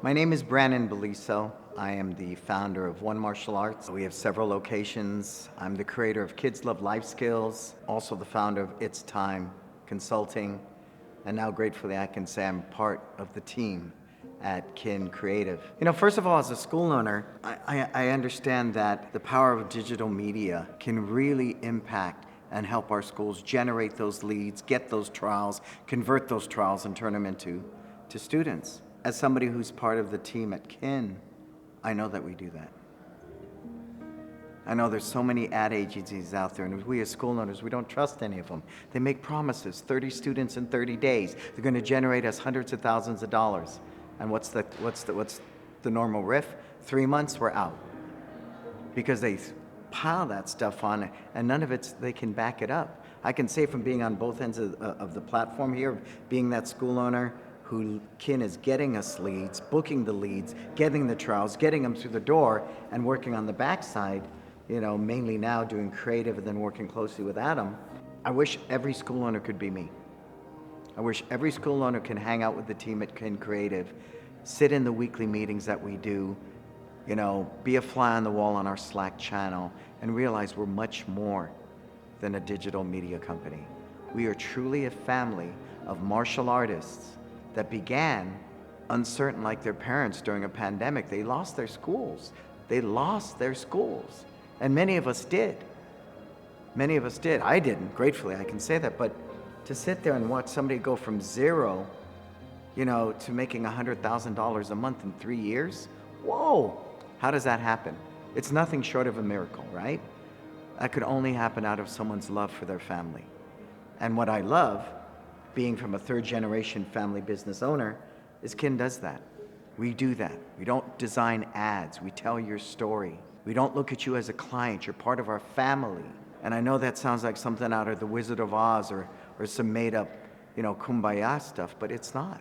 My name is Brannon Beliso. I am the founder of One Martial Arts. We have several locations. I'm the creator of Kids Love Life Skills, also the founder of It's Time Consulting, and now gratefully I can say I'm part of the team at Kin Creative. First of all, as a school owner, I understand that the power of digital media can really impact and help our schools generate those leads, get those trials, convert those trials, and turn them into students. As somebody who's part of the team at Kin, I know that we do that. I know there's so many ad agencies out there, and we as school owners, we don't trust any of them. They make promises, 30 students in 30 days. They're going to generate us hundreds of thousands of dollars. And what's the normal riff? 3 months, we're out. Because they pile that stuff on, and none of it, they can back it up. I can say from being on both ends of the platform here, being that school owner who Kin is getting us leads, booking the leads, getting the trials, getting them through the door, and working on the backside, mainly now doing creative and then working closely with Adam. I wish every school owner could be me. I wish every school owner can hang out with the team at Kin Creative, sit in the weekly meetings that we do, be a fly on the wall on our Slack channel, and realize we're much more than a digital media company. We are truly a family of martial artists that began uncertain like their parents during a pandemic. They lost their schools. And many of us did. I didn't, gratefully, I can say that. But to sit there and watch somebody go from zero, to making $100,000 a month in 3 years, whoa, how does that happen? It's nothing short of a miracle, right? That could only happen out of someone's love for their family. And what I love, being from a third-generation family business owner, is Kin does that. We do that. We don't design ads. We tell your story. We don't look at you as a client. You're part of our family. And I know that sounds like something out of The Wizard of Oz or some made-up, kumbaya stuff, but it's not.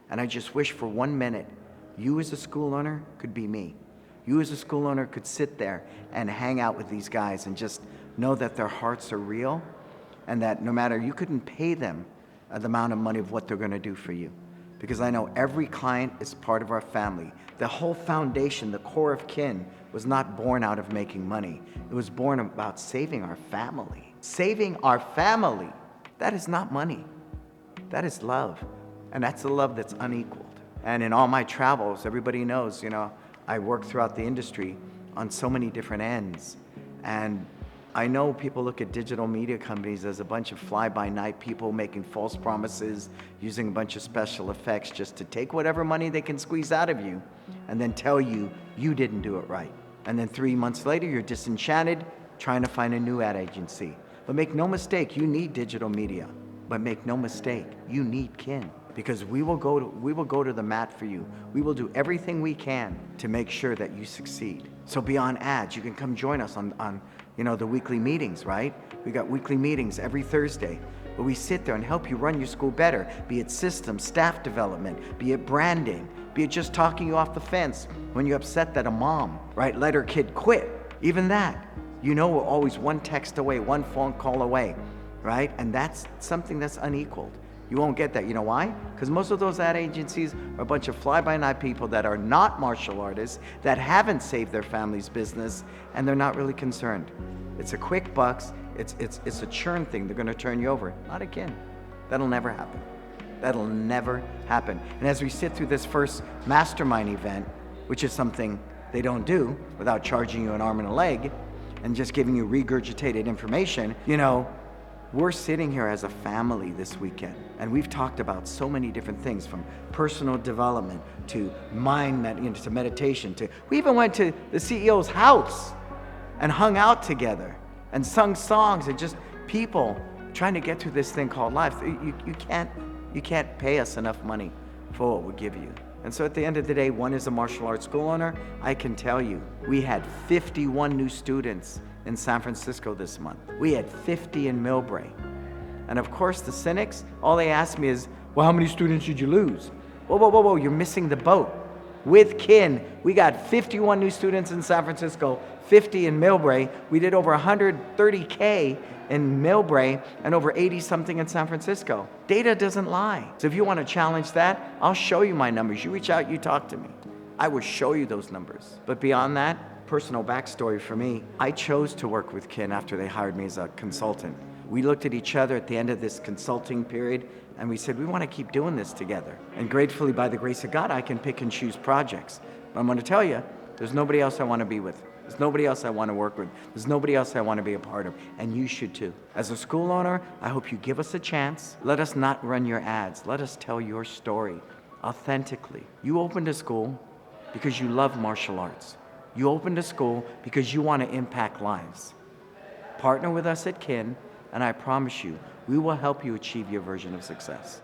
And I just wish for 1 minute, you as a school owner could be me. You as a school owner could sit there and hang out with these guys and just know that their hearts are real, and that no matter, you couldn't pay them the amount of money of what they're going to do for you. Because I know every client is part of our family. The whole foundation, the core of Kin, was not born out of making money. It was born about saving our family. Saving our family. That is not money. That is love. And that's a love that's unequaled. And in all my travels, everybody knows, I work throughout the industry on so many different ends. And I know people look at digital media companies as a bunch of fly-by-night people making false promises, using a bunch of special effects just to take whatever money they can squeeze out of you and then tell you you didn't do it right. And then 3 months later, you're disenchanted, trying to find a new ad agency. But make no mistake, you need digital media. But make no mistake, you need Kin. Because we will go to the mat for you. We will do everything we can to make sure that you succeed. So beyond ads, you can come join us on the weekly meetings, right? We got weekly meetings every Thursday where we sit there and help you run your school better, be it systems, staff development, be it branding, be it just talking you off the fence when you're upset that a mom, right, let her kid quit. Even that, we're always one text away, one phone call away, right? And that's something that's unequaled. You won't get that. You know why? Because most of those ad agencies are a bunch of fly-by-night people that are not martial artists, that haven't saved their family's business, and they're not really concerned. It's a quick bucks. It's a churn thing. They're going to turn you over. Not again. That'll never happen. That'll never happen. And as we sit through this first mastermind event, which is something they don't do without charging you an arm and a leg and just giving you regurgitated information, we're sitting here as a family this weekend, and we've talked about so many different things, from personal development to to meditation, we even went to the CEO's house and hung out together and sung songs, and just people trying to get through this thing called life. You can't pay us enough money for what we give you. And so at the end of the day, one is a martial arts school owner. I can tell you, we had 51 new students in San Francisco this month. We had 50 in Millbrae. And of course, the cynics, all they ask me is, well, how many students did you lose? Whoa, you're missing the boat. With Kin, we got 51 new students in San Francisco, 50 in Millbrae. We did over 130K in Millbrae and over 80 something in San Francisco. Data doesn't lie. So if you want to challenge that, I'll show you my numbers. You reach out, you talk to me. I will show you those numbers. But beyond that, personal backstory for me, I chose to work with Kin after they hired me as a consultant. We looked at each other at the end of this consulting period and we said, we want to keep doing this together. And gratefully, by the grace of God, I can pick and choose projects. But I'm going to tell you, there's nobody else I want to be with. There's nobody else I want to work with. There's nobody else I want to be a part of. And you should too. As a school owner, I hope you give us a chance. Let us not run your ads. Let us tell your story authentically. You opened a school because you love martial arts. You opened a school because you want to impact lives. Partner with us at Kin, and I promise you, we will help you achieve your version of success.